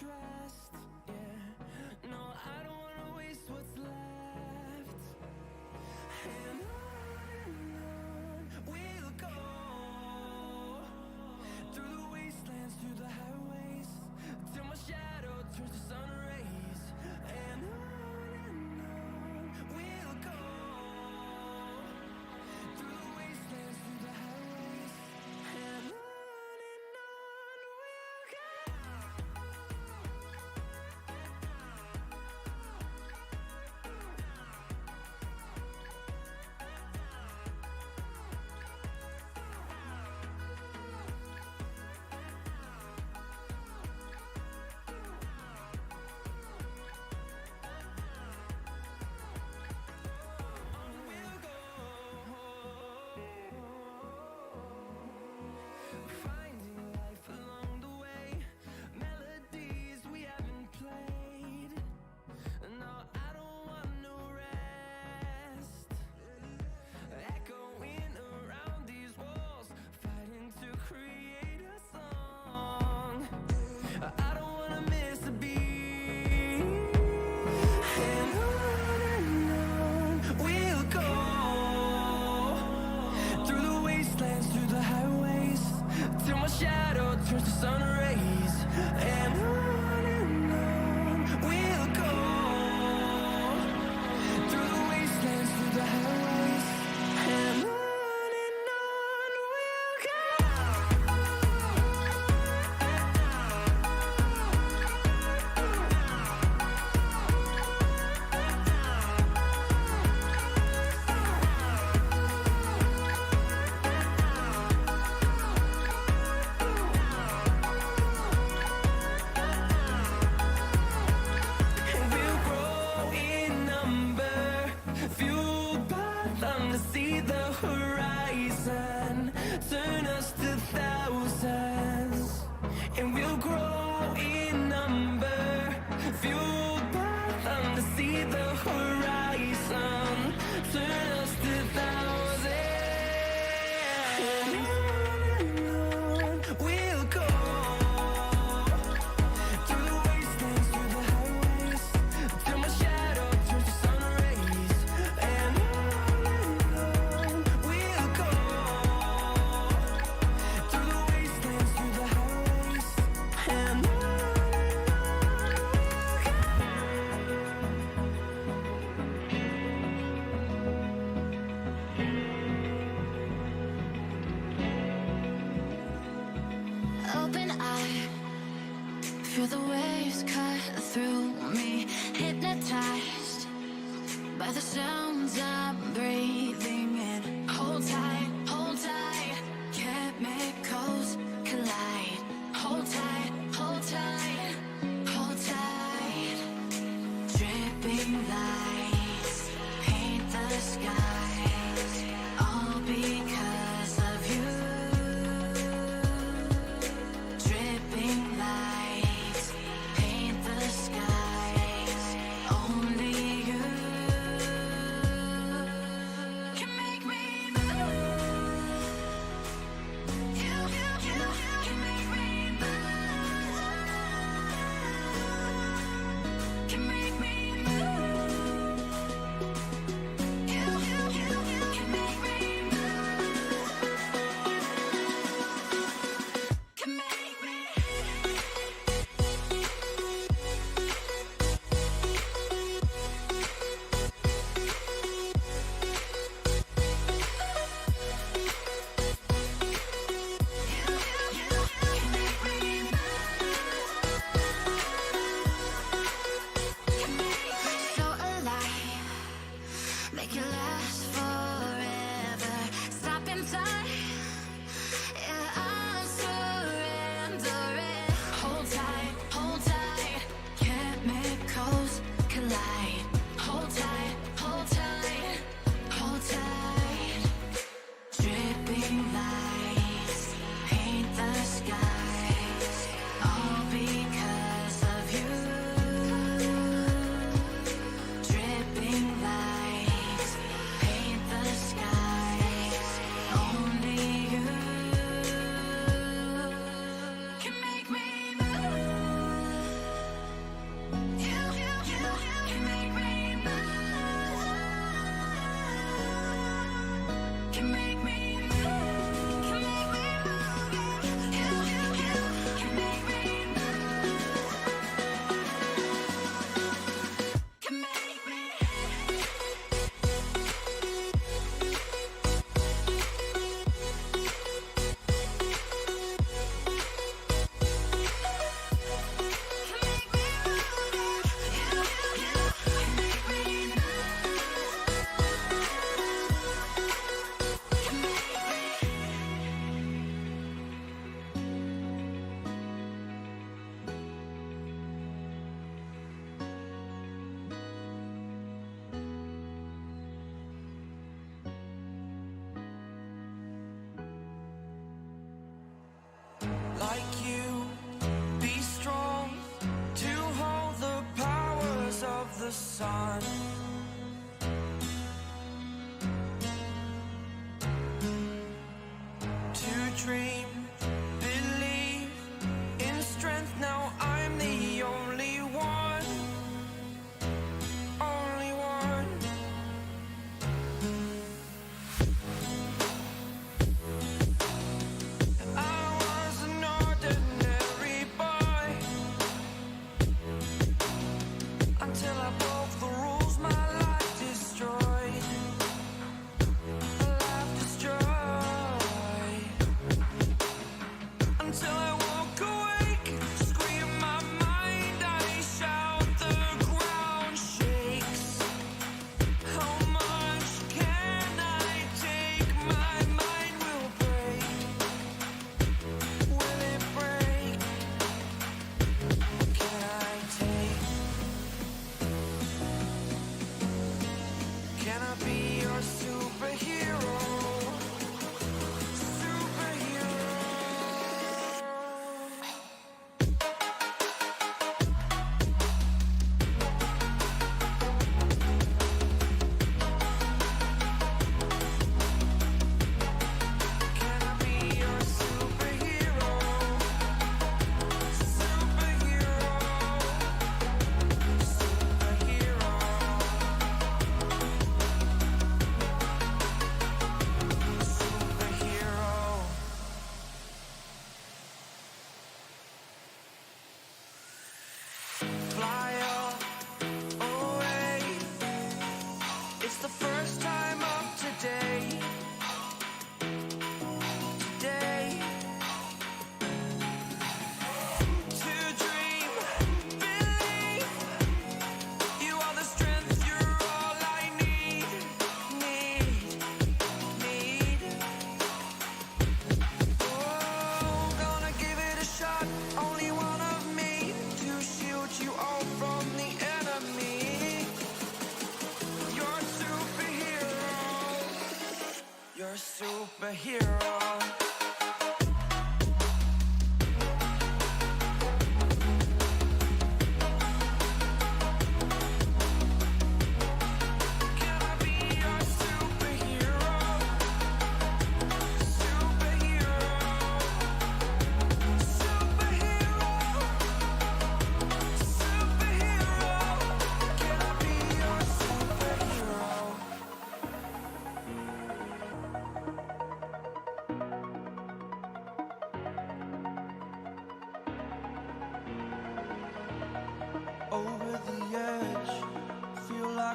trust, yeah. No, I don't wanna waste what's left. And on we'll go, through the wastelands, through the highways, till my shadow turns to sun rays. And on we'll go, through the wastelands, through the highways, and on we'll go. Finding life along the way, melodies we haven't played. No, I don't want no rest. Echoing around these walls, fighting to create a song. I don't wanna miss a beat. And on we'll go, through the wastelands, through the highways, till my shadow turns to sun rays. And on we'll go, through the wastelands, through the highways, and on we'll go. And we'll grow in number, fueled by them to see the horizon, turn us to thousands. And we'll grow in number, fueled by them to see the horizon, turn us to thousands. And on we'll go, through the wastelands, through the highways, till my shadow turns to sun rays. And on we'll go, through the wastelands, through the highways, and on we'll go. Open eye, feel the waves cut through me, hypnotized by the sounds I'm breathing in. Hold tight, chemicals collide. Hold tight, hold tight, hold tight. Dripping lights paint the skies, all because of you. Dripping lights paint the skies, only you can make me move. You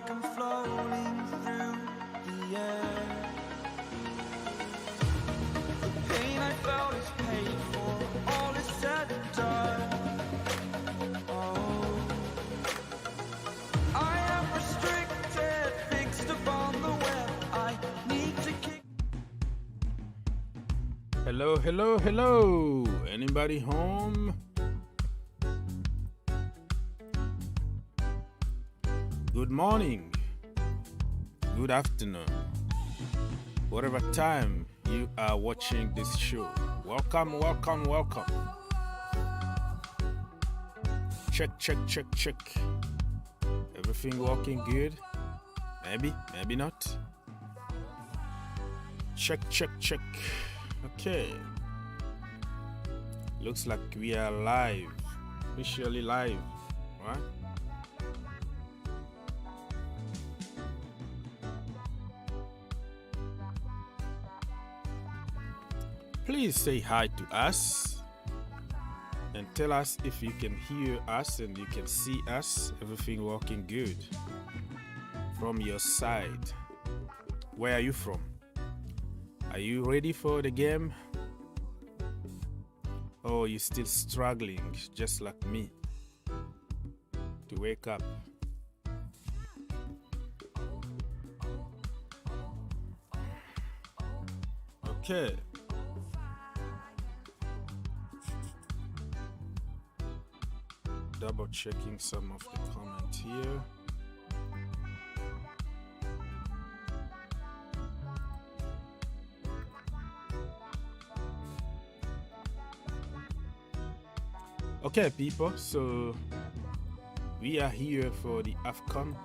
like I'm floating through the air. The pain I felt is paid for, all is said and done. Oh, I am restricted, fixed upon the web. I need to kick. Hello, hello, hello. Anybody home? Good morning. Good afternoon. Whatever time you are watching this show. Welcome, welcome, welcome. Check, check, check, check. Everything working good? Maybe, maybe not. Check, check, check. Okay. Looks like we are live. Officially live, right? Please say hi to us and tell us if you can hear us and you can see us. Everything working good from your side. Where are you from? Are you ready for the game? Or are you still struggling, just like me, to wake up? Okay. Double checking some of the comments here. Okay, people, so we are here for the Afcon.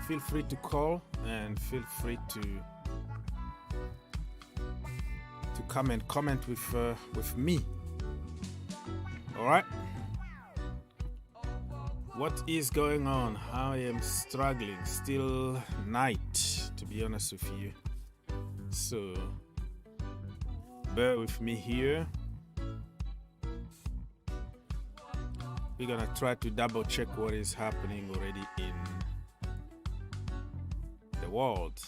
Feel free to call and feel free to come and comment with me. All right. What is going on? I am struggling. Still night, to be honest with you. So bear with me here. We're gonna try to double check what is happening already in the world.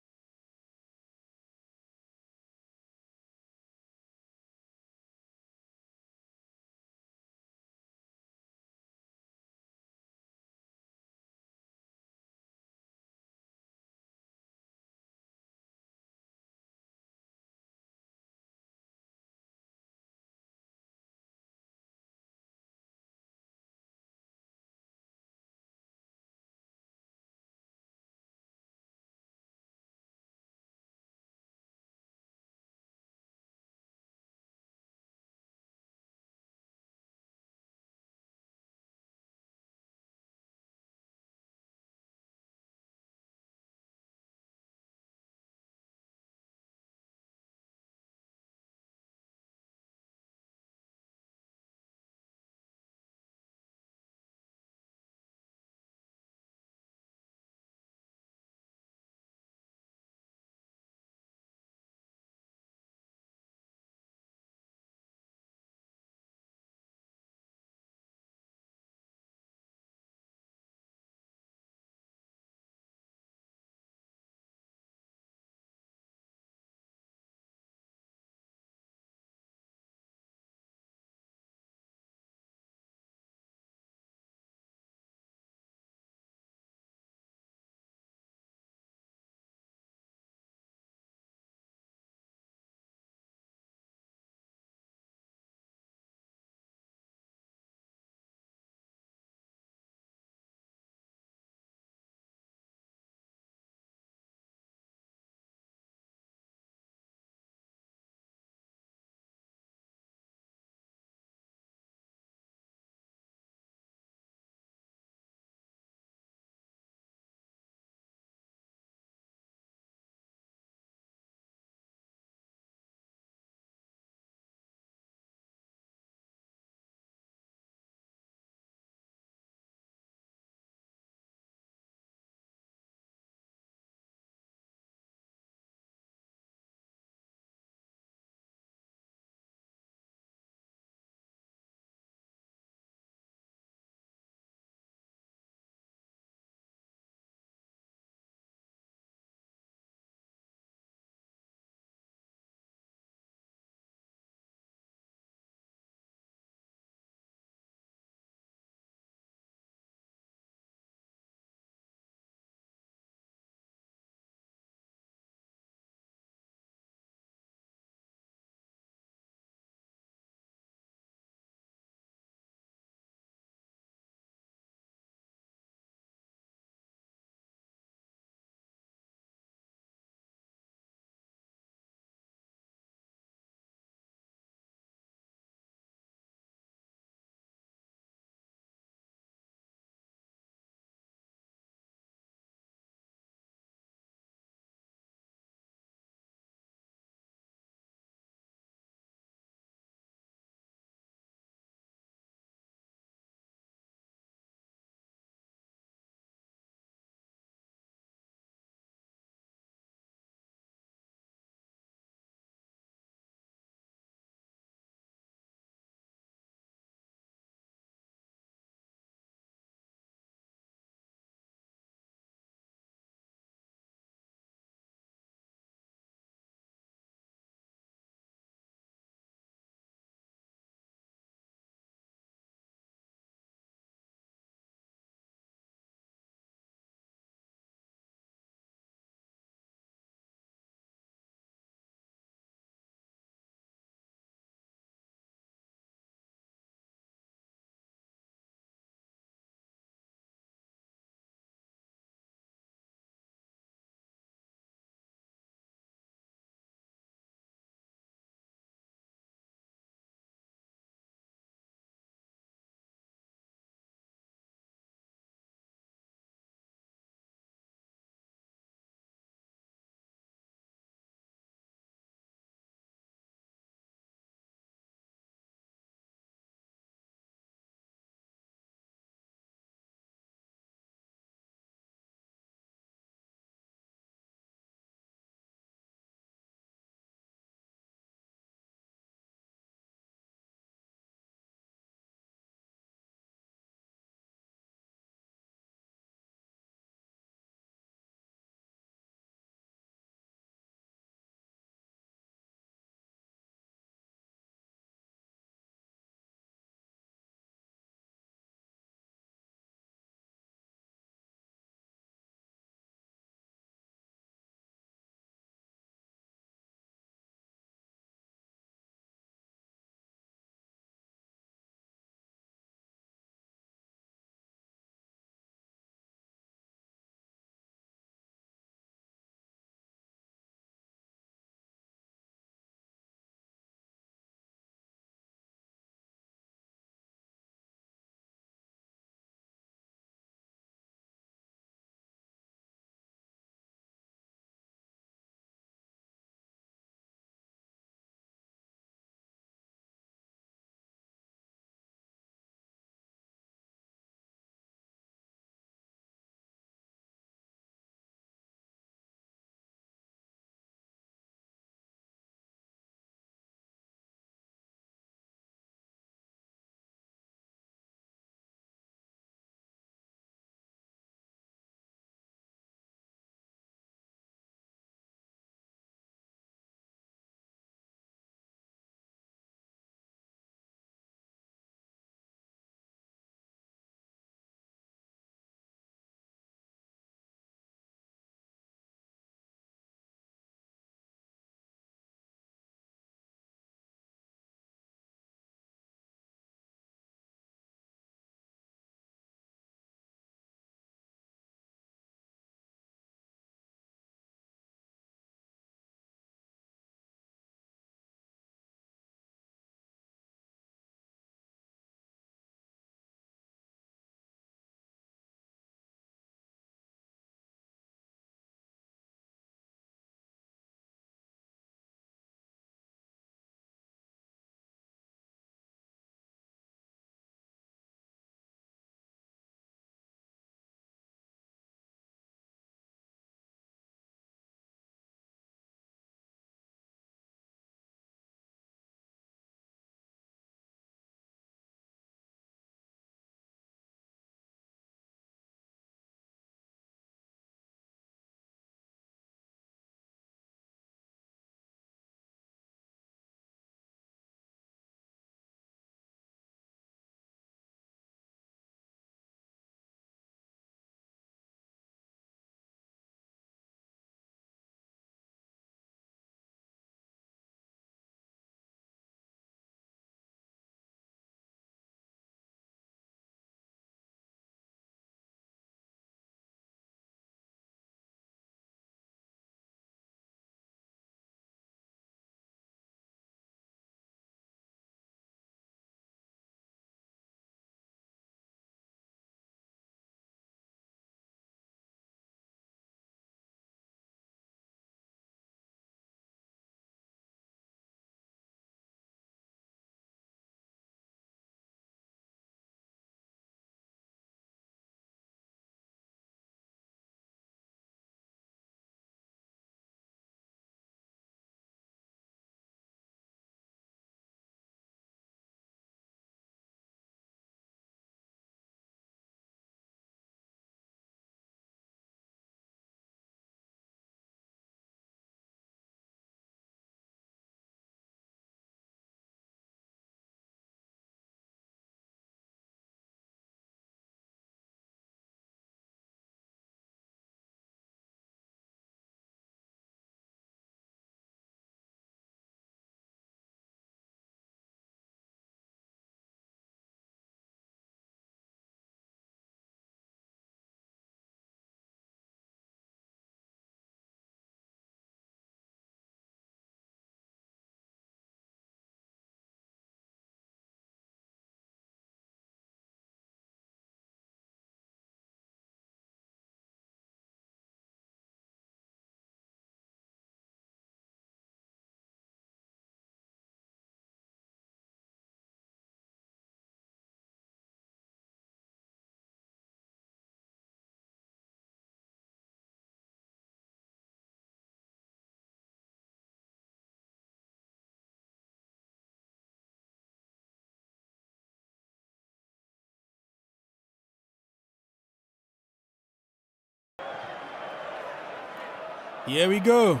Here we go.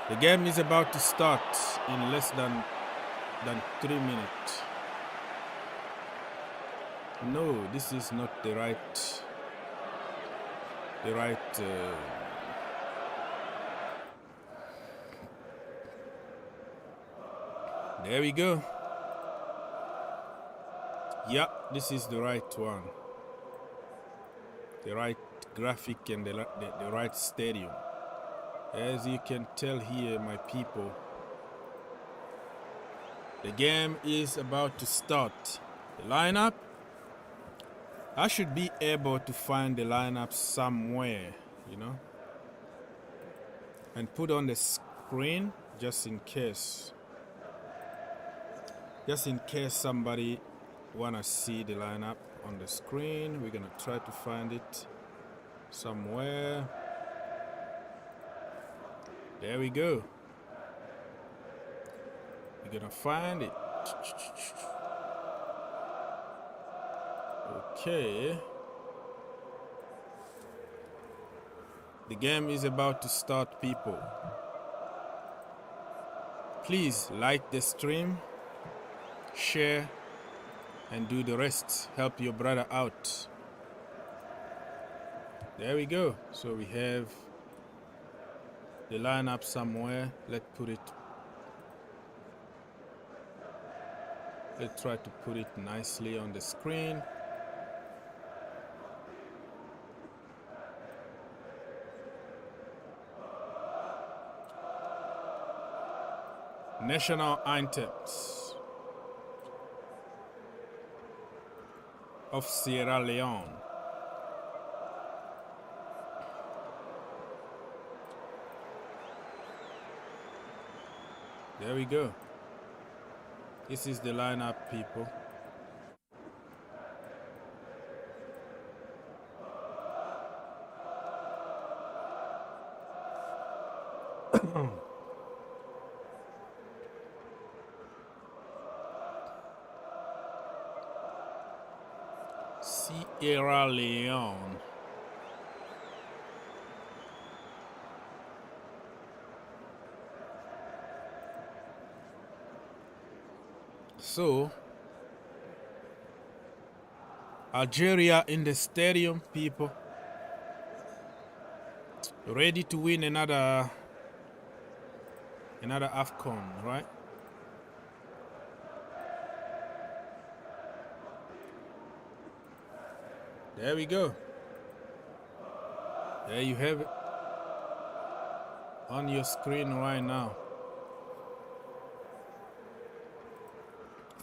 The game is about to start in less than 3 minutes. No, this is not the right. There we go. Yeah, this is the right one. The right graphic and the right stadium. As you can tell here, my people, the game is about to start. The lineup, I should be able to find the lineup somewhere, you know, and put on the screen just in case. Just in case somebody wanna see the lineup on the screen, we're gonna try to find it somewhere. There we go. We're gonna find it. Okay. The game is about to start, people. Please like the stream, share, and do the rest. Help your brother out. There we go. So we have the lineup somewhere. Let's try to put it nicely on the screen. National anthems of Sierra Leone. There we go. This is the lineup, people. Sierra Leone. So, Algeria in the stadium, people. Ready to win another Afcon, right? There we go. There you have it on your screen right now.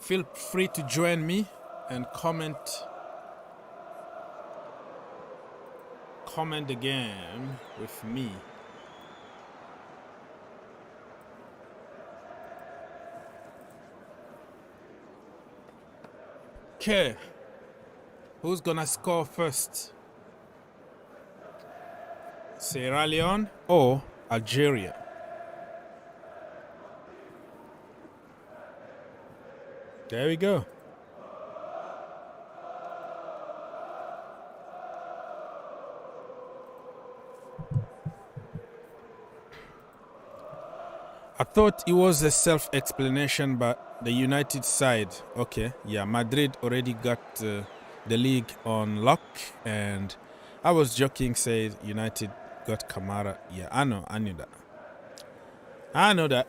Feel free to join me and comment the game with me. Okay. Who's gonna score first? Sierra Leone or Algeria? There we go. I thought it was a self-explanation, but the United side, okay, yeah, Madrid already got the league on lock, and I was joking, said United got Kamara. Yeah, I knew that. I know that.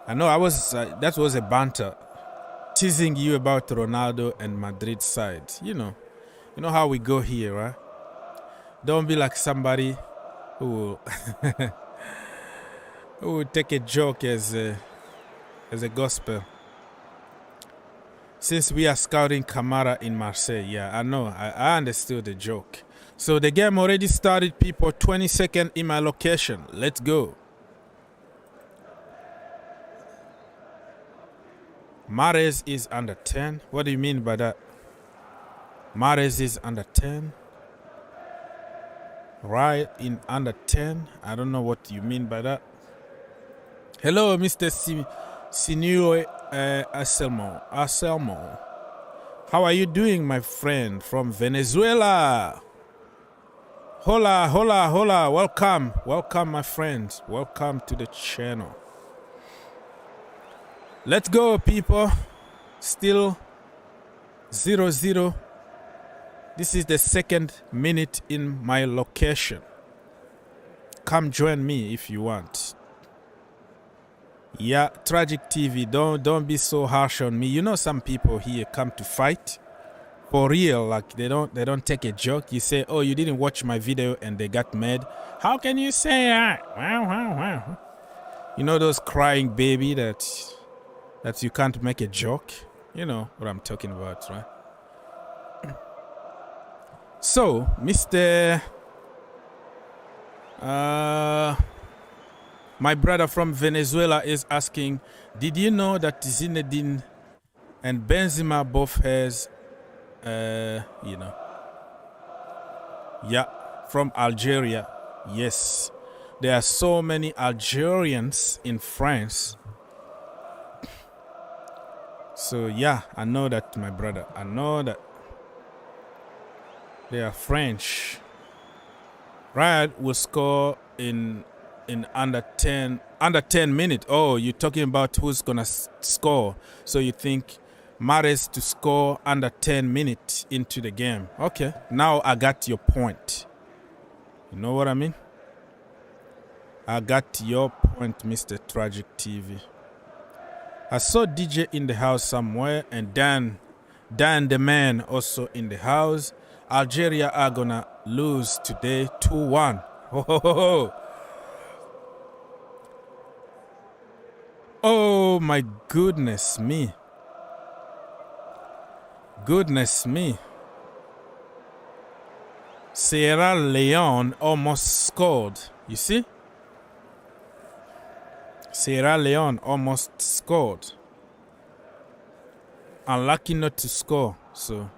I know that was a banter, teasing you about Ronaldo and Madrid side. You know how we go here, right? Don't be like somebody who who would take a joke as a gospel. Since we are scouting Kamara in Marseille, yeah, I know, I understood the joke. So the game already started, people. 20 seconds in my location. Let's go. Mahrez is under 10. What do you mean by that? Mahrez is under 10. Right in under 10. I don't know what you mean by that. Hello, Mr. Sinue Anselmo. How are you doing, my friend from Venezuela? Hola, hola, hola. Welcome. Welcome, my friends. Welcome to the channel. Let's go, people. Still 0-0. This is the second minute in my location. Come join me if you want. Yeah, Tragic TV, don't be so harsh on me. You know some people here come to fight. For real, like they don't take a joke. You say, oh, you didn't watch my video and they got mad. How can you say that? Wow. You know those crying baby that you can't make a joke? You know what I'm talking about, right? So, Mr. My brother from Venezuela is asking, did you know that Zinedine and Benzema both has from Algeria. Yes, there are so many Algerians in France. So yeah, I know that, my brother. I know that they are French. Riyad will score in under 10 minutes. Oh, you're talking about who's gonna score. So you think Mahrez to score under 10 minutes into the game. Okay, now I got your point. You know what I mean? I got your point, Mr. Tragic TV. I saw DJ in the house somewhere, and Dan the man also in the house. Algeria are gonna lose today 2-1. Oh my goodness me. Goodness me. Sierra Leone almost scored. You see? Sierra Leone almost scored. Unlucky not to score. So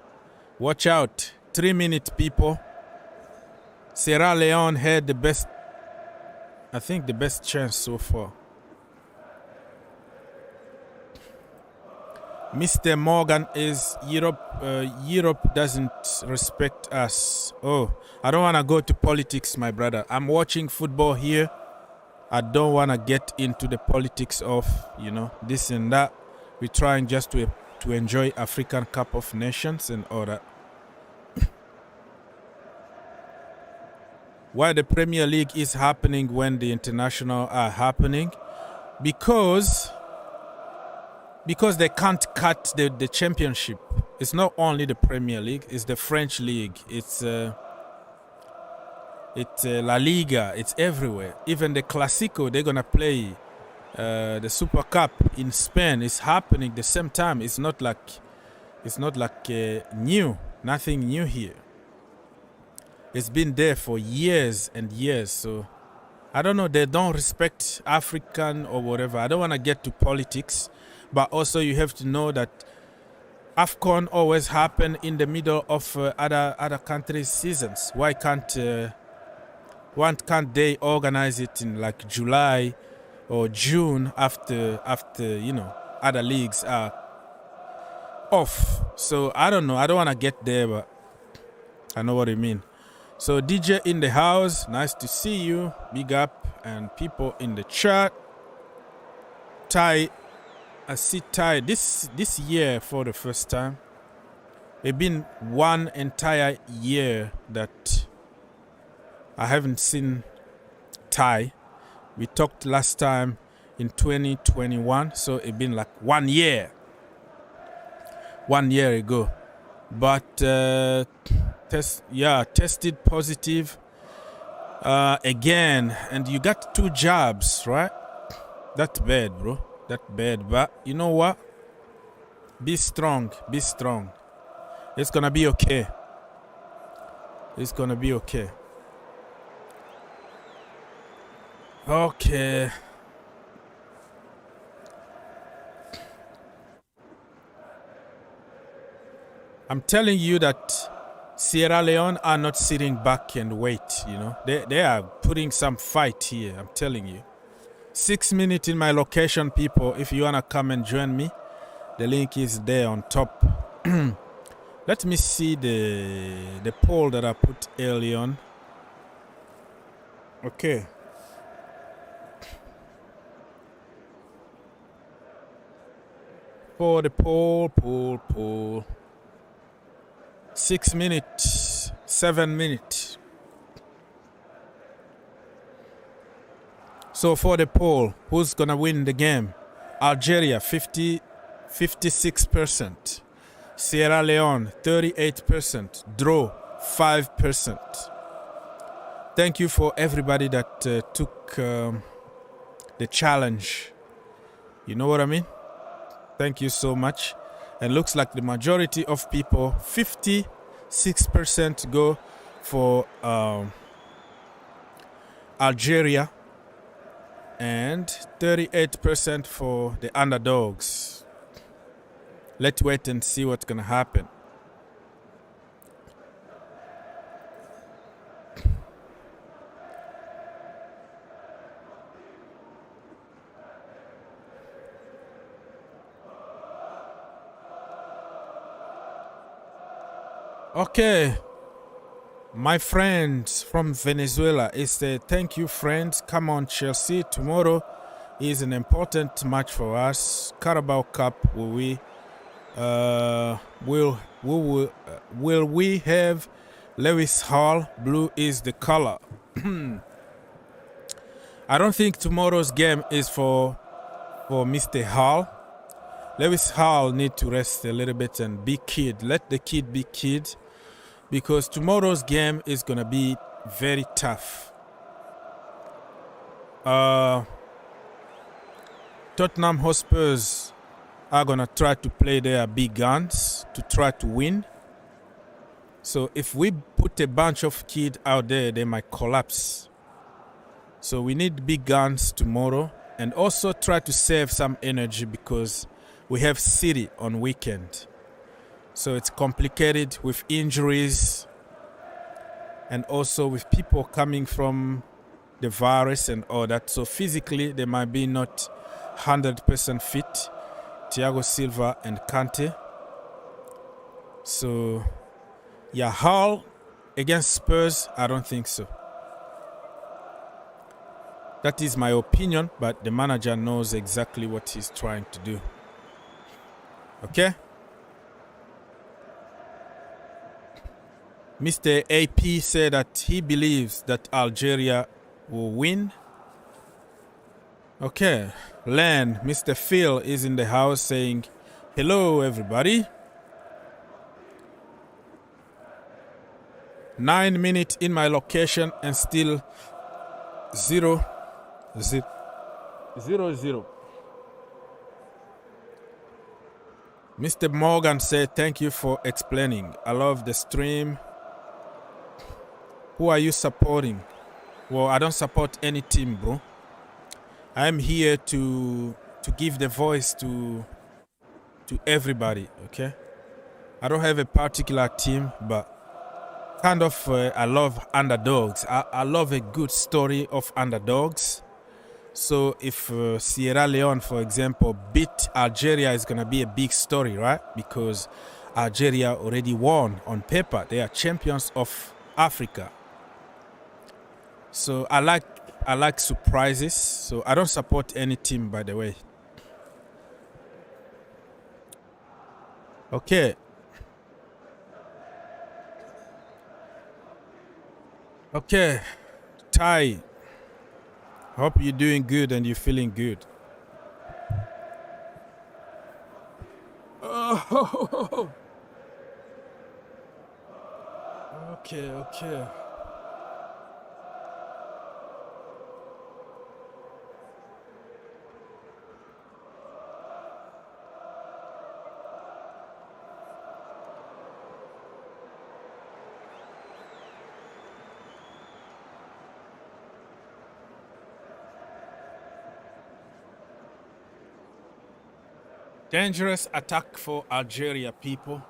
watch out. 3 minutes, people. Sierra Leone had the best chance so far. Mr. Morgan is Europe doesn't respect us. Oh, I don't want to go to politics, my brother. I'm watching football here. I don't want to get into the politics of, this and that. We're trying just to enjoy African Cup of Nations and all that. Why the Premier League is happening when the international are happening? Because they can't cut the championship. It's not only the Premier League, it's the French league, it's La Liga, it's everywhere. Even the Clásico, they're gonna play the Super Cup in Spain. It's happening the same time. It's not like new, nothing new here. It's been there for years and years. So I don't know, they don't respect African or whatever. I don't want to get to politics. But also you have to know that Afcon always happen in the middle of other countries' seasons. Why can't they organize it in like July or June after other leagues are off? So I don't know. I don't want to get there, but I know what I mean. So DJ in the house, nice to see you. Big up, and people in the chat. I see Ty this year for the first time. It's been one entire year that I haven't seen Ty. We talked last time in 2021, so it's been like 1 year. 1 year ago. But tested positive again, and you got 2 jabs, right? That's bad, bro. That's bad, but you know what? Be strong. Be strong. It's gonna be okay. It's gonna be okay. Okay. I'm telling you that Sierra Leone are not sitting back and wait, They are putting some fight here, I'm telling you. 6 minutes in my location, people. If you want to come and join me, the link is there on top. Let me see the poll that I put early on. Okay. For the poll. 6 minutes, 7 minutes. So for the poll, who's gonna win the game? Algeria 56%. Sierra Leone 38%. Draw 5%. Thank you for everybody that took the challenge. You know what I mean? Thank you so much. And looks like the majority of people, 56% go for Algeria and 38% for the underdogs. Let's wait and see what's gonna happen. Okay, my friends from Venezuela, it's a thank you, friends. Come on, Chelsea. Tomorrow is an important match for us. Carabao Cup. Will we have Lewis Hall? Blue is the color. I don't think tomorrow's game is for Mr. Hall. Lewis Hall need to rest a little bit and be kid. Let the kid be kid. Because tomorrow's game is going to be very tough. Tottenham Hotspurs are going to try to play their big guns to try to win. So if we put a bunch of kids out there, they might collapse. So we need big guns tomorrow. And also try to save some energy because we have City on weekend. So it's complicated with injuries and also with people coming from the virus and all that. So physically, they might be not 100% fit. Thiago Silva and Kante. So, yeah, Hull against Spurs, I don't think so. That is my opinion, but the manager knows exactly what he's trying to do. Okay? Mr. AP said that he believes that Algeria will win. Okay, Len, Mr. Phil is in the house saying, hello everybody. 9 minutes in my location and still 0-0. Mr. Morgan said, thank you for explaining. I love the stream. Who are you supporting? Well, I don't support any team, bro. I'm here to give the voice to everybody, okay? I don't have a particular team, but kind of I love underdogs. I love a good story of underdogs. So if Sierra Leone, for example, beat Algeria, is going to be a big story, right? Because Algeria already won on paper. They are champions of Africa. So I like surprises. So I don't support any team, by the way. Okay. Okay. Ty. Hope you're doing good and you're feeling good. Oh. Okay. Dangerous attack for Algeria, people.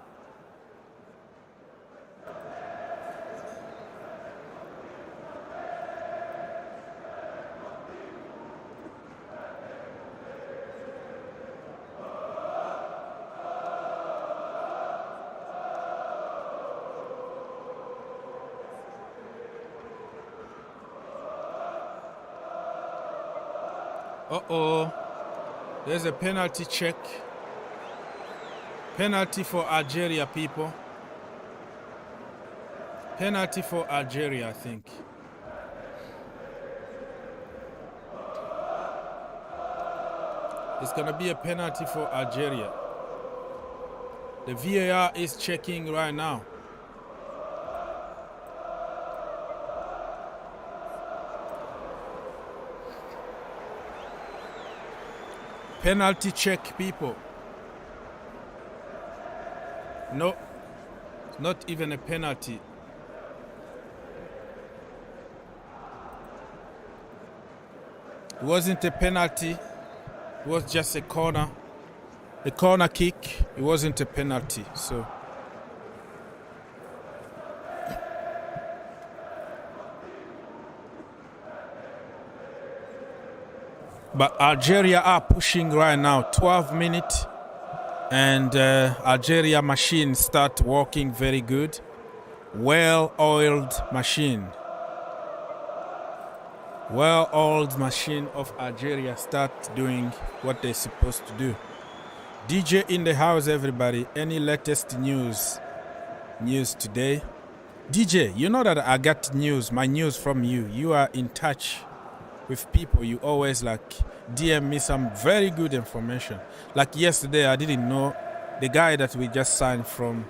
Uh-oh. There's a penalty check. Penalty for Algeria, people. Penalty for Algeria, I think. It's going to be a penalty for Algeria. The VAR is checking right now. Penalty check, people. No, it's not even a penalty. It wasn't a penalty. It was just a corner kick. It wasn't a penalty. So but Algeria are pushing right now. 12 minutes, and Algeria machine start working very good. Well-oiled machine. Well-oiled machine of Algeria start doing what they're supposed to do. DJ in the house, everybody. Any latest news today? DJ, you know that I got my news from you. You are in touch with people. You always like DM me some very good information. Like yesterday, I didn't know the guy that we just signed from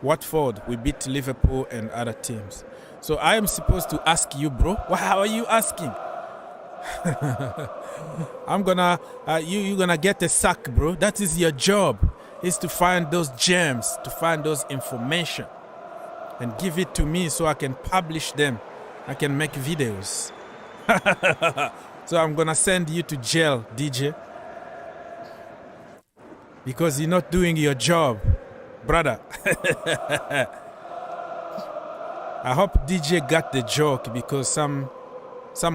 Watford. We beat Liverpool and other teams. So I am supposed to ask you, bro. How are you asking? I'm gonna, you're gonna get a sack, bro. That is your job, is to find those gems, to find those information and give it to me so I can publish them. I can make videos. So I'm gonna send you to jail, DJ, because you're not doing your job, brother. I hope DJ got the joke, because some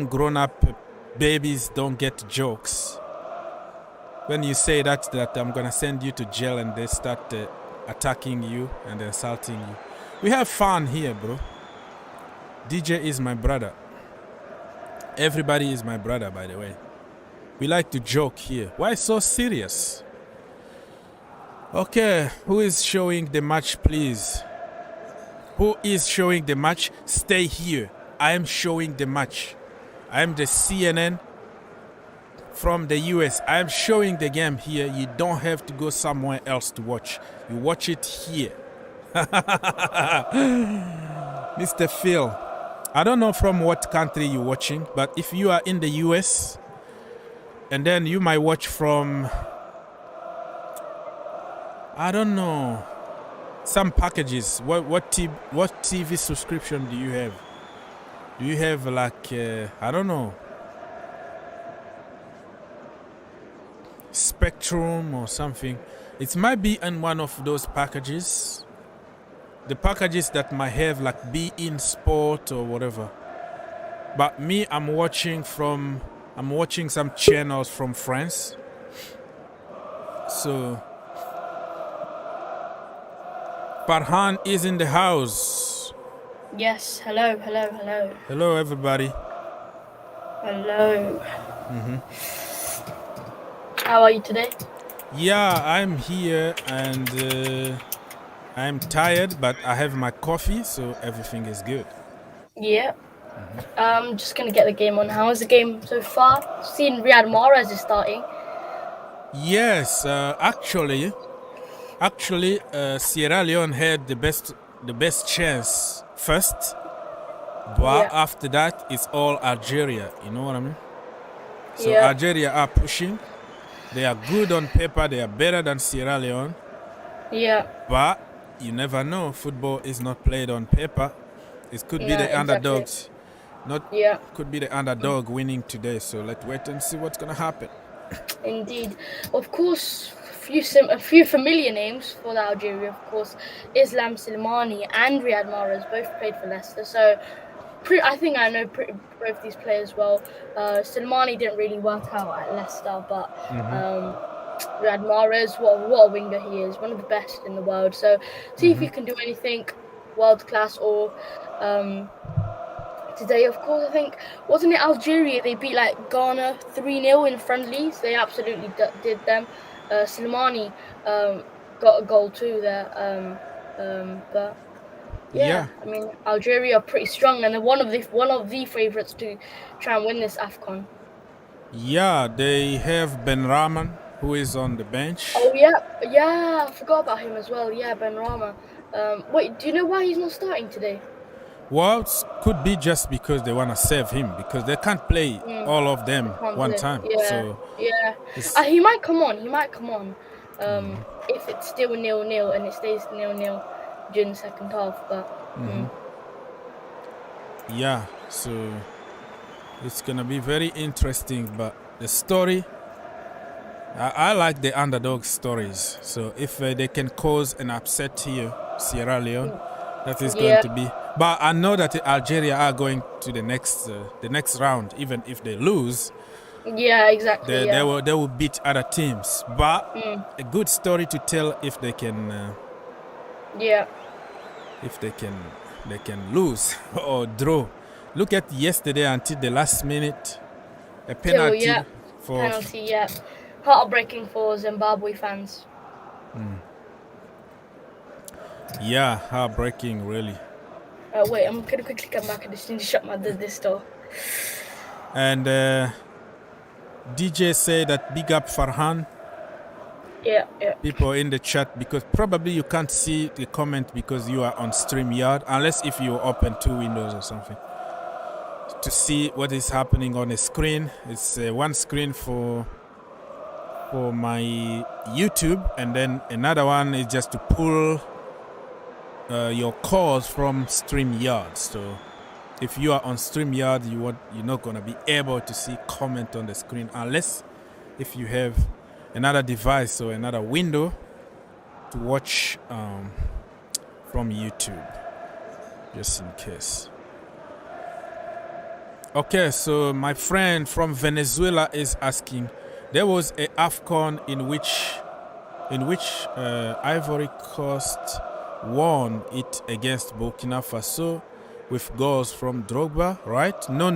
grown-up babies don't get jokes. When you say that I'm gonna send you to jail, and they start attacking you and insulting you. We have fun here, bro. DJ is my brother. Everybody is my brother, by the way. We like to joke here. Why so serious? Okay, who is showing the match, please? Who is showing the match? Stay here. I am showing the match. I am the CNN from the US. I am showing the game here. You don't have to go somewhere else to watch. You watch it here. Mr. Phil, I don't know from what country you're watching, but if you are in the US, and then you might watch from, I don't know, some packages. What TV subscription do you have? Do you have like, I don't know, Spectrum or something? It might be in one of those packages. The packages that might have like Be In Sport or whatever. But me, I'm watching some channels from France. So Farhan is in the house. Yes, hello. Hello, everybody. Hello. How are you today? Yeah, I'm here, and I'm tired, but I have my coffee, so everything is good. Yeah. I'm just going to get the game on. How is the game so far? Seen Riyad Mahrez is starting. Yes, actually, Sierra Leone had the best chance first, but after that, it's all Algeria. You know what I mean? So Algeria are pushing. They are good on paper. They are better than Sierra Leone. Yeah. But you never know. Football is not played on paper. It could be the underdogs. Could be the underdog winning today. So let's wait and see what's gonna happen. Indeed. Of course, a few familiar names for Algeria. Of course, Islam Slimani and Riyad Mahrez both played for Leicester. So I think I know both these players well. Slimani didn't really work out at Leicester, but Riyad Mahrez, what a winger he is, one of the best in the world. So see if you can do anything world class, or to today, of course. I think, wasn't it Algeria? They beat like Ghana 3-0 in friendlies. They absolutely did them. Slimani got a goal too there. But yeah, I mean, Algeria are pretty strong, and they're one of the favourites to try and win this Afcon. Yeah, they have Ben Rahman, who is on the bench. Oh yeah, I forgot about him as well. Yeah, Ben Rama. Wait, do you know why he's not starting today? Well, it could be just because they want to save him, because they can't play all of them one time. Yeah, so he might come on. If it's still 0-0 and it stays 0-0 during the second half. But yeah, so it's gonna be very interesting. But the story, I like the underdog stories. So if they can cause an upset here, Sierra Leone, that is going to be. But I know that Algeria are going to the next round, even if they lose. Yeah, exactly. They will beat other teams. But a good story to tell if they can. If they can lose or draw. Look at yesterday until the last minute, a penalty heartbreaking for Zimbabwe fans. Yeah, heartbreaking, really. Wait, I'm gonna quickly come back. I just need to shut this door. And DJ say that big up Farhan. Yeah. People in the chat, because probably you can't see the comment because you are on StreamYard, unless if you open two windows or something to see what is happening on the screen. It's one screen for my YouTube, and then another one is just to pull your calls from StreamYard. So if you are on StreamYard, you're not gonna be able to see comment on the screen unless if you have another device or another window to watch from YouTube, just in case. Okay, so my friend from Venezuela is asking, there was a Afcon in which Ivory Coast won it against Burkina Faso with goals from Drogba, right? No.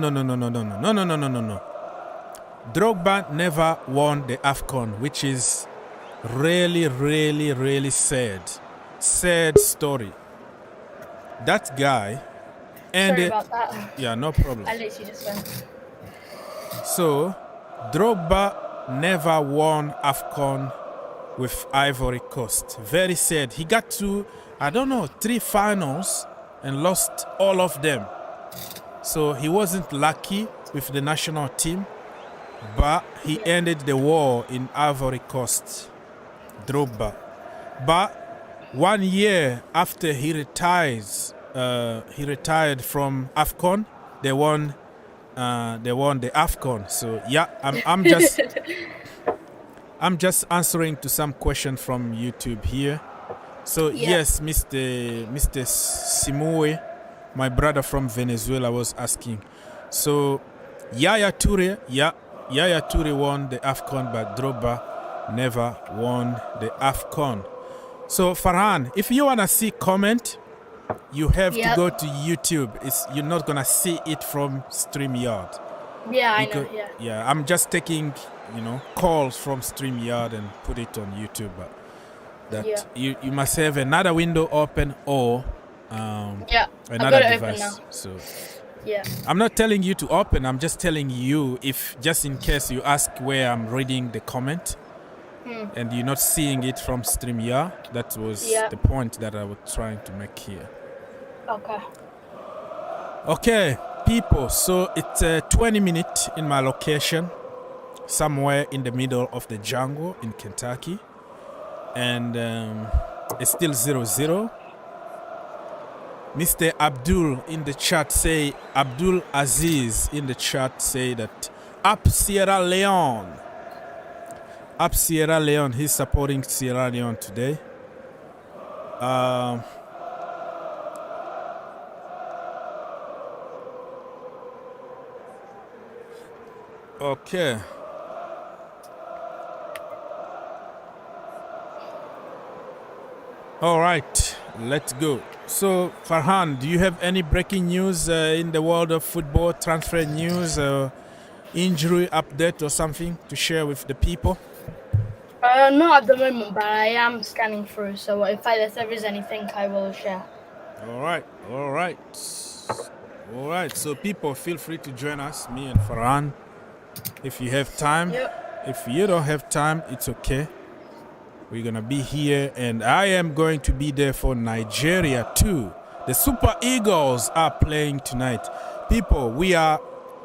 Drogba never won the Afcon, which is really sad. Sad story. That guy ended. Sorry about that. Yeah, no problem. I literally just went. So, Drogba never won Afcon with Ivory Coast. Very sad. He got to, 3 finals and lost all of them. So he wasn't lucky with the national team, but he ended the war in Ivory Coast, Drogba. But 1 year after he retired from Afcon, they won the Afcon. So yeah, I'm just answering to some question from YouTube here. So yes, Mr. Simue, my brother from Venezuela, was asking. So Yaya Toure won the Afcon, but Drogba never won the Afcon. So Farhan, if you wanna see comment, you have to go to YouTube. You're not gonna see it from StreamYard. Yeah, I know. Yeah, I'm just taking calls from StreamYard and put it on YouTube. But you must have another window open or another device. So I'm not telling you to open. I'm just telling you, if just in case you ask where I'm reading the comment and you're not seeing it from StreamYard. That was the point that I was trying to make here. Okay, people. So it's 20 minutes in my location, somewhere in the middle of the jungle in Kentucky, and it's still 0-0. Mr. Abdul in the chat say, Abdul Aziz in the chat say that up Sierra Leone. Up Sierra Leone. He's supporting Sierra Leone today. Okay. All right. Let's go. So, Farhan, do you have any breaking news in the world of football, transfer news, injury update or something to share with the people? Not at the moment, but I am scanning through. So if there is anything, I will share. All right. So people, feel free to join us, me and Farhan, if you have time. Yep. If you don't have time, it's okay. We're gonna be here, and I am going to be there for Nigeria too. The Super Eagles are playing tonight. People, we are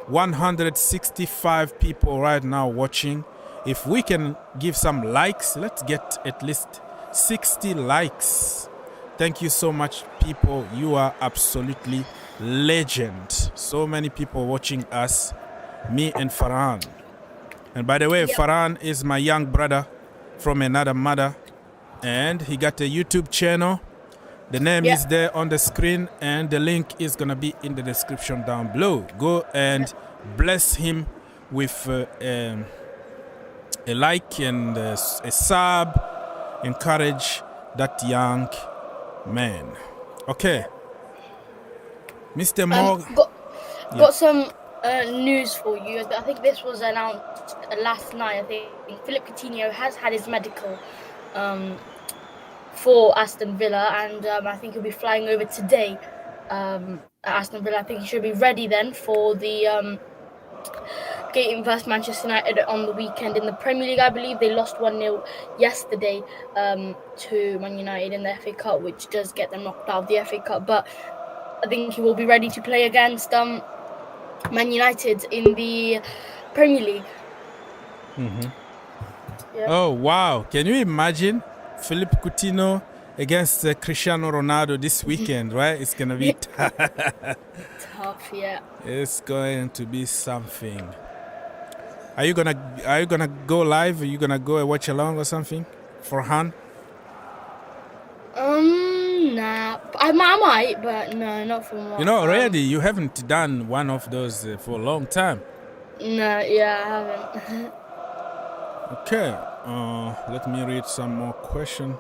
165 people right now watching. If we can give some likes, let's get at least 60 likes. Thank you so much, people. You are absolutely legend. So many people watching us, me and Farhan. And by the way, Farhan is my young brother from another mother, and he got a YouTube channel. The name is there on the screen, and the link is gonna be in the description down below. Go and bless him with a like and a sub. Encourage that young man. Okay, Mr. Morgan. Got some news for you. I think this was announced last night. I think Philippe Coutinho has had his medical for Aston Villa, and I think he'll be flying over today at Aston Villa. I think he should be ready then for the game versus Manchester United on the weekend in the Premier League. I believe they lost 1-0 yesterday to Man United in the FA Cup, which does get them knocked out of the FA Cup. But I think he will be ready to play against Man United in the Premier League. Mm-hmm. Yeah. Oh, wow. Can you imagine Philippe Coutinho against Cristiano Ronaldo this weekend, right? It's going to be tough, yeah. It's going to be something. Are you gonna go live? Are you gonna go and watch along or something? Farhan? Nah. I might, but no, not for more. You know, already you haven't done one of those for a long time. No, yeah, I haven't. Okay. Let me read some more question.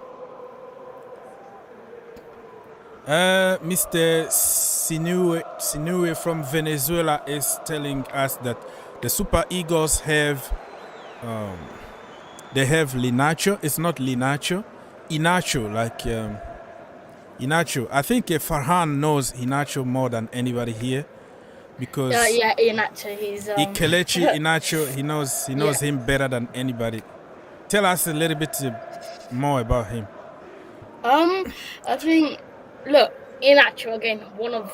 Mr. Sinue from Venezuela is telling us that the Super Eagles have they have Linacho. It's not Linacho, Inacho, like Inacho. I think Farhan knows Inacho more than anybody here because Inacho. He's Kelechi Inacho. He knows him better than anybody. Tell us a little bit more about him. I think. Look, Inacho again, one of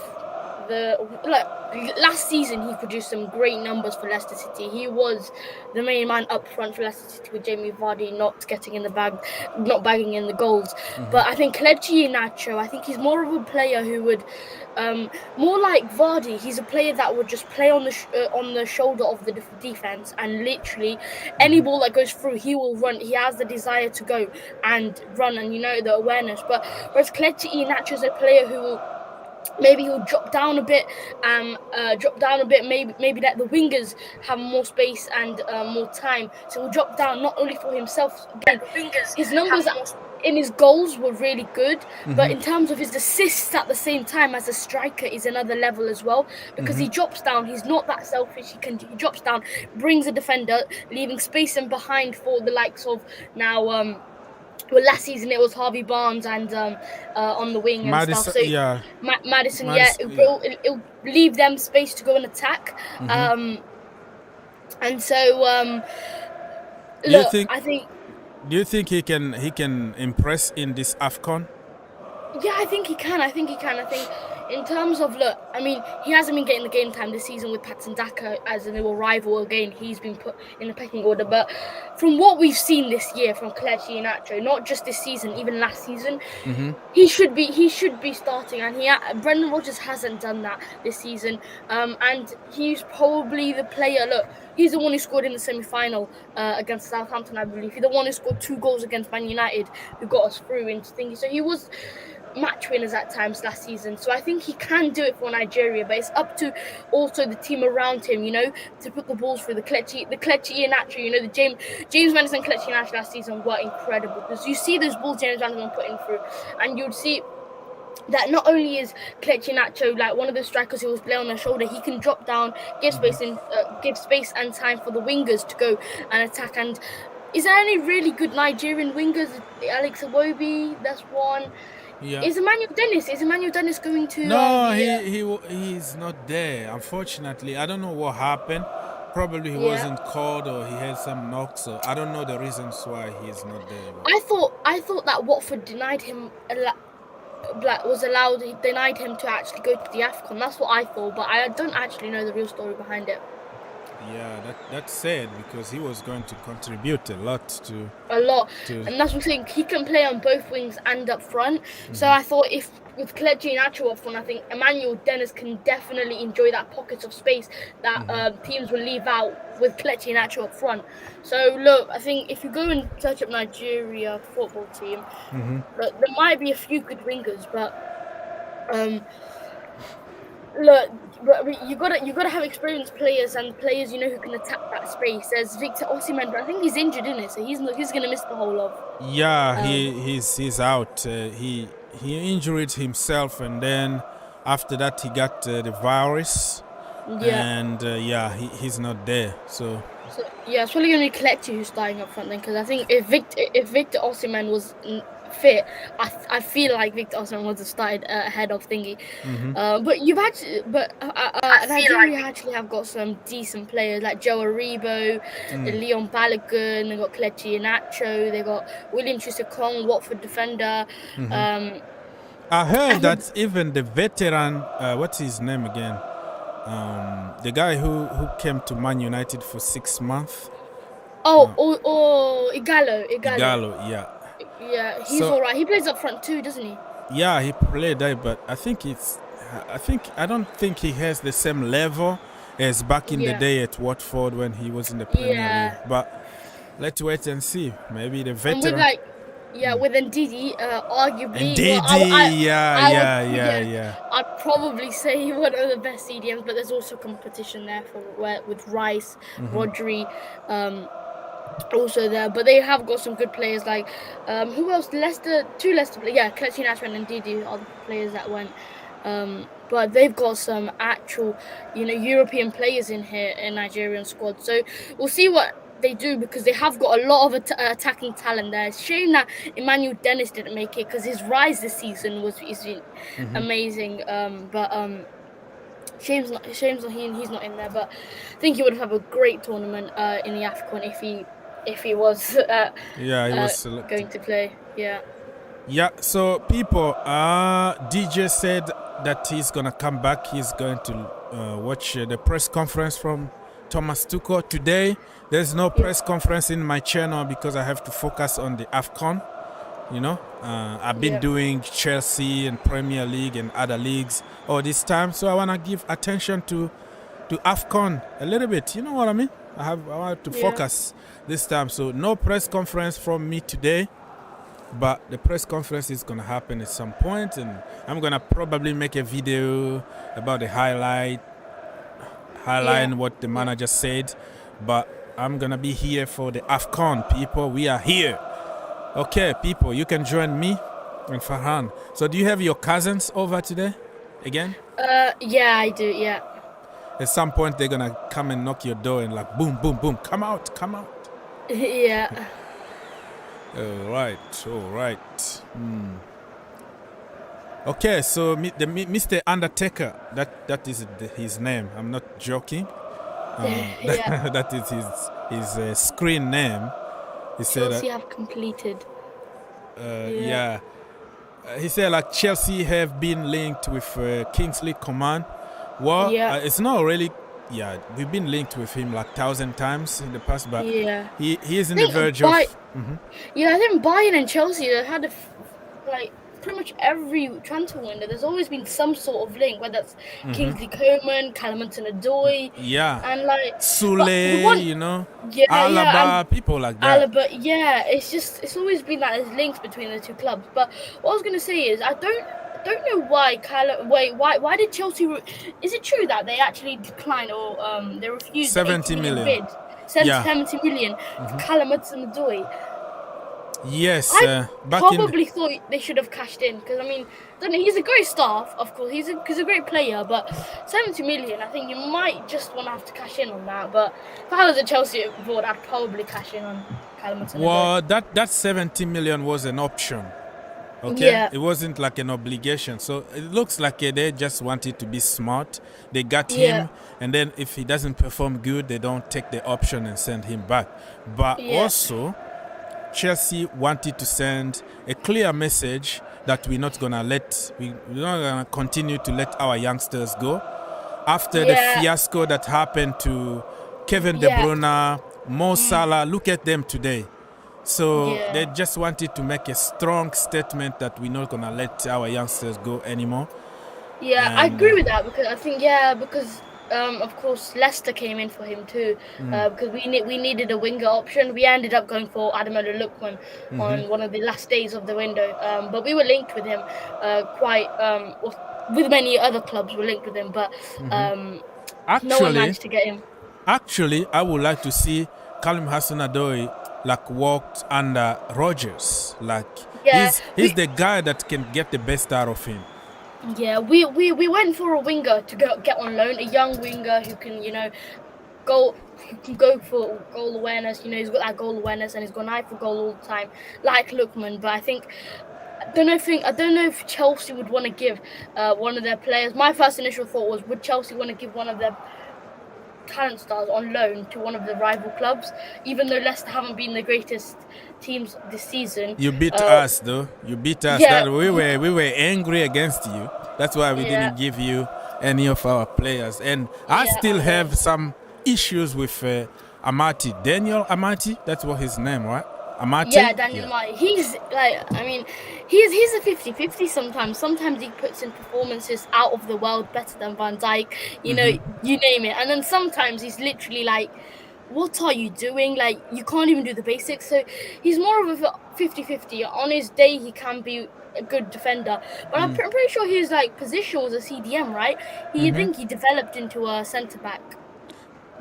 last season he produced some great numbers for Leicester City. He was the main man up front for Leicester City with Jamie Vardy not getting in the bag, not bagging in the goals. Mm-hmm. But I think Kelechi Iheanacho, I think he's more of a player who would, more like Vardy, he's a player that would just play on the shoulder of the defense, and literally any ball that goes through, he will run. He has the desire to go and run, and the awareness. But whereas Kelechi Iheanacho is a player who will. Maybe he'll drop down a bit, maybe let the wingers have more space and more time. So he'll drop down not only for himself, again, his numbers in his goals were really good, but in terms of his assists at the same time as a striker is another level as well, because he drops down, he's not that selfish, he drops down, brings a defender, leaving space in behind for the likes of now well, last season it was Harvey Barnes and on the wing and Madison, stuff. So Madison, it'll leave them space to go and attack. And so, do you think he can impress in this Afcon? Yeah, I think he can. I think in terms of he hasn't been getting the game time this season with Patson Daka as a little rival. Again, he's been put in the pecking order. But from what we've seen this year from Kelechi Iheanacho, not just this season, even last season, he should be starting. And Brendan Rodgers hasn't done that this season. And he's probably the player. Look, he's the one who scored in the semi-final against Southampton, I believe. He's the one who scored 2 goals against Man United, who got us through into things. So he was match winners at times last season, so I think he can do it for Nigeria, but it's up to also the team around him, to put the balls through. The Kelechi Iheanacho, the James Madison and Kelechi Iheanacho last season were incredible, because you see those balls James Madison putting through, and you'd see that not only is Kelechi Iheanacho like one of the strikers who will play on the shoulder, he can drop down, give space and time for the wingers to go and attack. And is there any really good Nigerian wingers? Alex Iwobi, that's one. Yeah. Is Emmanuel Dennis going to? No, he's not there. Unfortunately, I don't know what happened. Probably he wasn't called, or he had some knocks. So I don't know the reasons why he's not there. But I thought that Watford denied him. Denied him to actually go to the Afcon. That's what I thought, but I don't actually know the real story behind it. Yeah, that's sad, because he was going to contribute a lot to. And that's what I'm saying. He can play on both wings and up front. So I thought if with Kelechi Iheanacho up front, I think Emmanuel Dennis can definitely enjoy that pocket of space that teams will leave out with Kelechi Iheanacho up front. So look, I think if you go and search up Nigeria football team, look, there might be a few good wingers, but look, you gotta have experienced players and players who can attack that space. There's Victor Osimhen, but I think he's injured, isn't it? So he's gonna miss the whole of. Yeah, he's out. He injured himself, and then after that he got the virus. And he's not there. So it's probably gonna be Kelechi who's starting up front then, because I think if Victor Osimhen was fit, I feel like Victor Osimhen would have started ahead of Thingy. Nigeria actually have got some decent players like Joe Aribo, Leon Balogun. They got Kelechi Iheanacho. They got William Troost-Ekong, Watford defender. I heard that even the veteran, what's his name again? The guy who came to Man United for 6 months. Igalo, yeah. Yeah, he's alright. He plays up front too, doesn't he? Yeah, he played there, but I don't think he has the same level as back in the day at Watford when he was in the Premier League. But let's wait and see. Maybe the veteran. With Ndidi, arguably. Ndidi, I'd probably say one of the best CDMs, but there's also competition there with Rice, Rodri, also there. But they have got some good players like who else? Two Leicester players. Yeah, Kelechi Iheanacho and Ndidi are the players that went. But they've got some actual, European players in here in Nigerian squad. So we'll see what they do, because they have got a lot of attacking talent there. It's a shame that Emmanuel Dennis didn't make it, because his rise this season is amazing. Shame's not he's not in there. But I think he would have a great tournament in the Afcon if he was he was going to play. Yeah, so people, DJ said that he's gonna come back. He's going to watch the press conference from Thomas Tuchel today. There's no press conference in my channel because I have to focus on the Afcon. I've been doing Chelsea and Premier League and other leagues all this time, so I want to give attention to Afcon a little bit. You know what I mean? I want to focus this time, so no press conference from me today. But the press conference is going to happen at some point, and I'm going to probably make a video about the highlight what the manager said. But I'm going to be here for the Afcon, people. We are here. Okay, people, you can join me and Farhan. So do you have your cousins over today again? Yeah, I do, yeah. At some point, they're going to come and knock your door and like, boom, boom, boom, come out. Yeah. All right. Okay, so Mr. Undertaker, that is his name. I'm not joking. That is his screen name. He said Chelsea have completed. He said like Chelsea have been linked with Kingsley Coman. Well, it's not really. Yeah, we've been linked with him like 1,000 times in the past, but he is in the verge of. Yeah, I think Bayern and Chelsea have had pretty much every transfer window. There's always been some sort of link, whether that's Kingsley Coman, Callum Hudson-Odoi, and Sule, Alaba, people like that. Alaba, it's always been that there's links between the two clubs. But what I was gonna say is I don't know why why did Chelsea is it true that they actually declined or they refused 70 million bid 70 million for Callum Hudson-Odoi? Yes, I back in probably thought they should have cashed in because I mean, I don't know, he's a great star, of course. He's a great player, but 70 million. I think you might just want to have to cash in on that. But if I was a Chelsea board, I'd probably cash in on Callum Hudson-Odoi. well, that 70 million was an option. Okay, Yeah. it wasn't like an obligation. So it looks like they just wanted to be smart. They got Yeah. him, and then if he doesn't perform good, they don't take the option and send him back. But Yeah. also, Chelsea wanted to send a clear message that we're not gonna continue to let our youngsters go after the Yeah. fiasco that happened to Kevin De Yeah. Bruyne, Mo Salah. Look at them today. So Yeah. they just wanted to make a strong statement that we're not gonna let our youngsters go anymore. Yeah, I agree with that because I think because of course Leicester came in for him too because we needed a winger option. We ended up going for Ademola Lookman on one of the last days of the window, but we were linked with him with many other clubs. Were linked with him, but no one managed to get him. Actually, I would like to see Callum Hudson-Odoi like walked under Rodgers. Like Yeah, he's the guy that can get the best out of him. Yeah, we went for a winger to get on loan, a young winger who can go for goal awareness. He's got that goal awareness and he's got an eye for goal all the time, like Lookman. But I don't know if Chelsea would want to give one of their players. My first initial thought was, would Chelsea want to give one of their talent stars on loan to one of the rival clubs, even though Leicester haven't been the greatest teams this season? You beat us though. You beat us. Yeah. That we were angry against you. That's why we didn't give you any of our players. And I still have some issues with Amati. Daniel Amati, that's what his name, right? Amati? Yeah, Daniel Amati. He's he's a 50-50 sometimes. Sometimes he puts in performances out of the world, better than Van Dijk, you name it. And then sometimes he's literally like, what are you doing? Like, you can't even do the basics. So he's more of a 50-50. On his day, he can be a good defender. But I'm pretty sure his position was a CDM, right? I think he developed into a centre-back.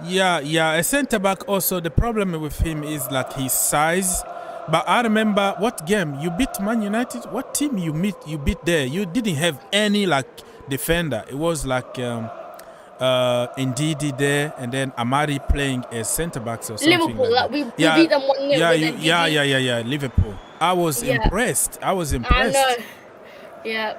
Yeah, a centre back also. The problem with him is like his size. But I remember what game you beat Man United. What team you beat there? You didn't have any defender. It was Ndidi there, and then Amari playing as centre backs or something. Liverpool, like we that. beat them 1-0. Yeah. Liverpool. I was impressed. I know. Yeah.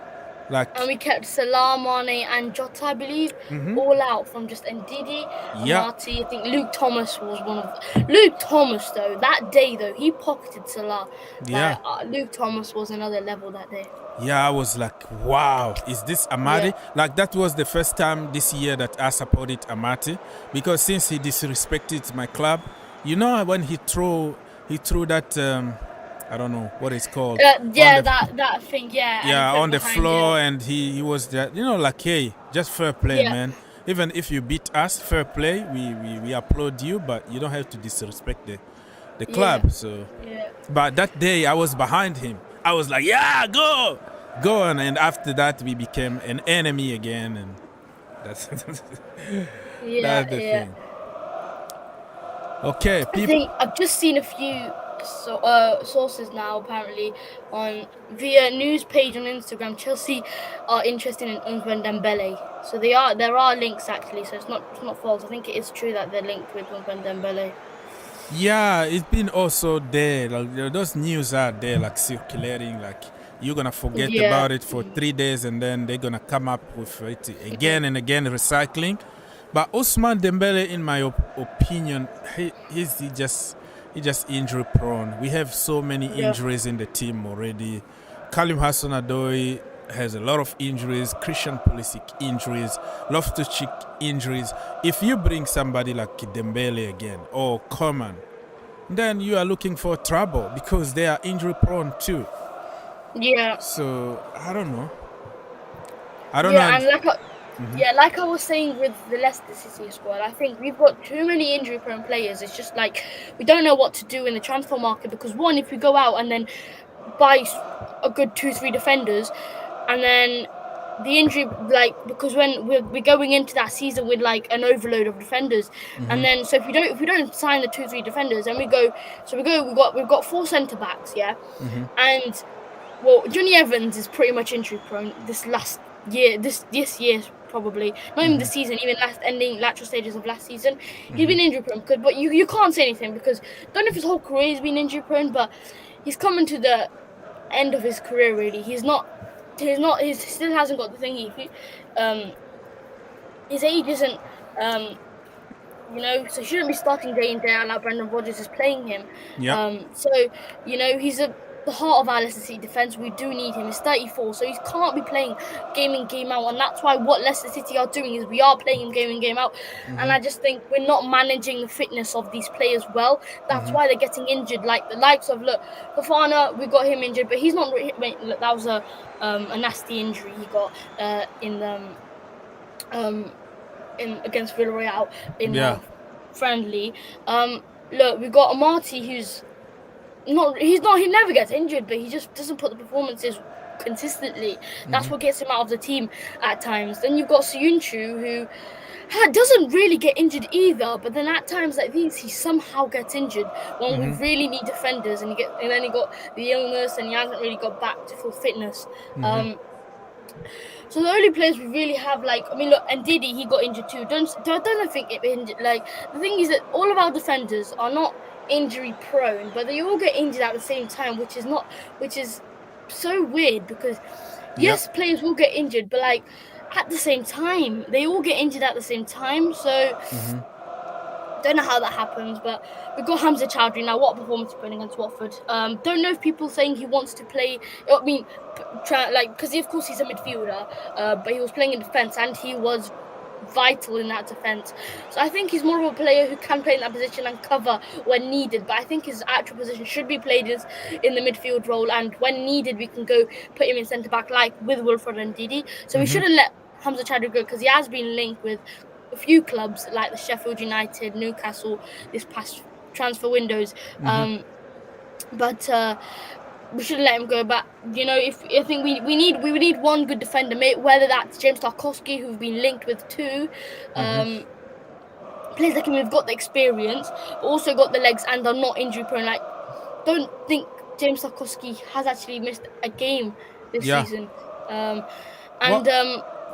Like, and we kept Salah, Mane and Jota, I believe, all out from just Ndidi, Amati. I think Luke Thomas was one of them. Luke Thomas, though, that day, he pocketed Salah. Yeah. Luke Thomas was another level that day. Yeah, I was like, wow, is this Amati? Like, that was the first time this year that I supported Amati, because since he disrespected my club, when he threw that I don't know what it's called. That thing, on the floor, him. and he was that, hey, just fair play, man. Even if you beat us, fair play. We applaud you, but you don't have to disrespect the club. So, but that day I was behind him. I was like, go on. And after that, we became an enemy again, and that's that's the thing. Okay, people. I've just seen a few sources now apparently via news page on Instagram. Chelsea are interested in Ousmane Dembele, so there are links actually, so it's not false. I think it is true that they're linked with Ousmane Dembele. Yeah, it's been also there, those news are there circulating, you're gonna forget about it for 3 days and then they're gonna come up with it again and again, recycling. But Ousmane Dembele, in my opinion, he's just injury prone. We have so many injuries in the team already. Callum Hudson-Odoi has a lot of injuries. Christian Pulisic injuries. Loftus-Cheek injuries. If you bring somebody like Dembele again or Coman, then you are looking for trouble because they are injury prone too. Yeah. So I don't know. And like I was saying with the Leicester City squad, I think we've got too many injury-prone players. It's just we don't know what to do in the transfer market because, one, if we go out and then buy a good 2-3 defenders and then the injury, like, because when we're going into that season with like an overload of defenders, and then so if we don't sign the 2-3 defenders, and we've got 4 centre backs, and well, Johnny Evans is pretty much injury prone this year probably, not even the season, even lateral stages of last season. He's been injury prone, but you can't say anything because I don't know if his whole career has been injury prone, but he's coming to the end of his career really. He still hasn't got the thingy. His age isn't so he shouldn't be starting day in day out like Brendan Rodgers is playing him. So he's the heart of our Leicester City defence. We do need him. He's 34, so he can't be playing game in, game out. And that's why what Leicester City are doing is we are playing him game in, game out. And I just think we're not managing the fitness of these players well. That's why they're getting injured. Like the likes of, look, Fofana, we got him injured, but he's not. Wait, look, that was a nasty injury he got in against Villarreal in the friendly. Look, we've got Amati, who's he never gets injured, but he just doesn't put the performances consistently. That's what gets him out of the team at times. Then you've got Soyuncu, who doesn't really get injured either, but then at times like these he somehow gets injured when we really need defenders, and then he got the illness and he hasn't really got back to full fitness. So the only players we really have, look, and Didi, he got injured too. Don't think it injured. Like, the thing is that all of our defenders are not injury prone, but they all get injured at the same time, which is so weird because yes, players will get injured, but like at the same time, they all get injured at the same time. So don't know how that happens, but we've got Hamza Chowdhury now. What a performance he's putting against Watford. Don't know if people saying he wants to play. I mean, because of course he's a midfielder, but he was playing in defence and he was vital in that defence. So I think he's more of a player who can play in that position and cover when needed. But I think his actual position should be played in the midfield role, and when needed, we can go put him in centre back like with Wilfred and Didi. So we shouldn't let Hamza Chowdhury go because he has been linked with a few clubs like the Sheffield United, Newcastle this past transfer windows. But we shouldn't let him go. But I think we need one good defender, whether that's James Tarkowski, who've been linked with two. Players like him who've got the experience, but also got the legs and are not injury prone. Like, don't think James Tarkowski has actually missed a game this season.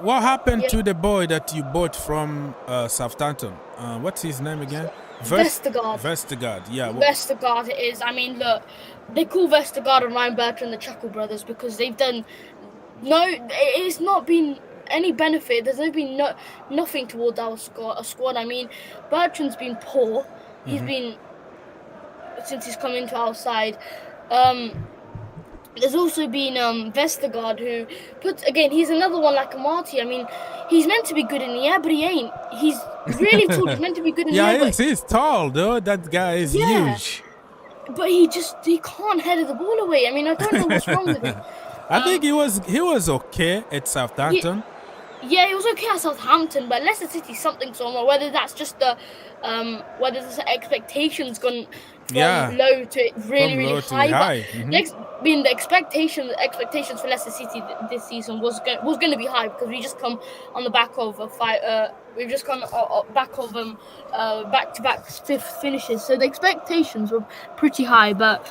What happened to the boy that you bought from Southampton? What's his name again? Vestergaard. Vestergaard it is. I mean, look, they call Vestergaard and Ryan Bertrand the Chuckle Brothers because they've done it's not been any benefit. There's been nothing towards our squad. I mean, Bertrand's been poor. He's been, since he's come into our side. There's also been Vestergaard, who he's another one like Amati. I mean, he's meant to be good in the air, but he ain't. He's really tall. He's meant to be good in the air. He's tall, though. That guy is huge. But he can't header the ball away. I mean, I don't know what's wrong with him. I think he was okay at Southampton. Yeah, he was okay at Southampton, but Leicester City something somewhere. Whether that's just whether the expectations gone from low to really high. The expectations for Leicester City this season was going to be high because we just come on the back of a fight. We've just come back of back-to-back fifth finishes, so the expectations were pretty high. But